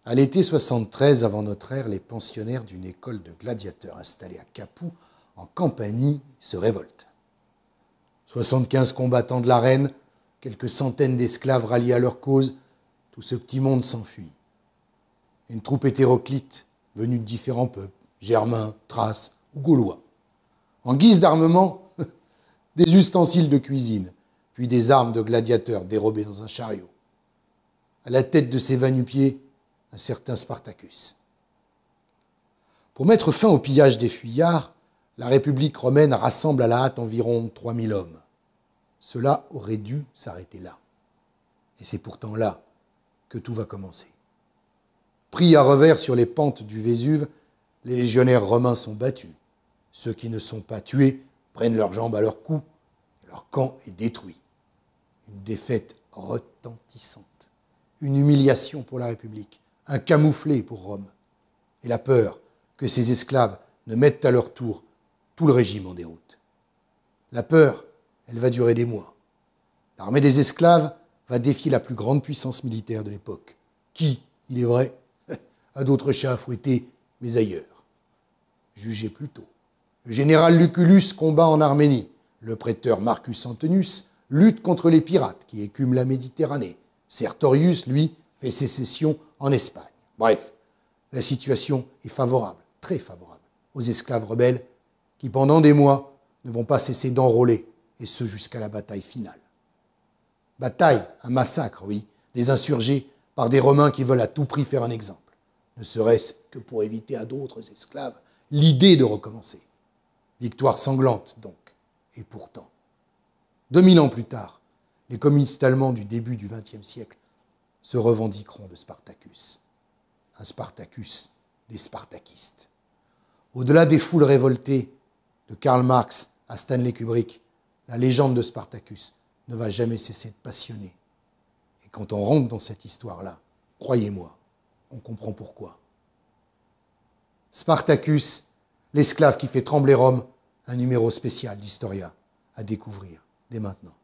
À l'été 73 avant notre ère, les pensionnaires d'une école de gladiateurs installée à Capoue, en Campanie, se révoltent. 75 combattants de l'arène, quelques centaines d'esclaves ralliés à leur cause, tout ce petit monde s'enfuit. Une troupe hétéroclite, venue de différents peuples, germains, thraces ou gaulois. En guise d'armement, des ustensiles de cuisine, puis des armes de gladiateurs dérobées dans un chariot. À la tête de ces va-nu-pieds, un certain Spartacus. Pour mettre fin au pillage des fuyards, la République romaine rassemble à la hâte environ 3000 hommes. Cela aurait dû s'arrêter là. Et c'est pourtant là que tout va commencer. Pris à revers sur les pentes du Vésuve, les légionnaires romains sont battus. Ceux qui ne sont pas tués prennent leurs jambes à leur cou et leur camp est détruit. Une défaite retentissante. Une humiliation pour la République. Un camouflet pour Rome. Et la peur que ces esclaves ne mettent à leur tour tout le régime en déroute. La peur, elle va durer des mois. L'armée des esclaves va défier la plus grande puissance militaire de l'époque, qui, il est vrai, a d'autres chats à fouetter, mais ailleurs. Jugez plutôt. Le général Lucullus combat en Arménie. Le préteur Marcus Antonius lutte contre les pirates qui écument la Méditerranée. Sertorius, lui, fait sécession en Espagne. Bref, la situation est favorable, très favorable, aux esclaves rebelles qui, pendant des mois, ne vont pas cesser d'enrôler, et ce jusqu'à la bataille finale. Bataille, un massacre, oui, des insurgés par des Romains qui veulent à tout prix faire un exemple, ne serait-ce que pour éviter à d'autres esclaves l'idée de recommencer. Victoire sanglante, donc, et pourtant. 2000 ans plus tard, les communistes allemands du début du XXe siècle se revendiqueront de Spartacus. Un Spartacus des spartakistes. Au-delà des foules révoltées, de Karl Marx à Stanley Kubrick, la légende de Spartacus ne va jamais cesser de passionner. Et quand on rentre dans cette histoire-là, croyez-moi, on comprend pourquoi. Spartacus, l'esclave qui fait trembler Rome, un numéro spécial d'Historia à découvrir dès maintenant.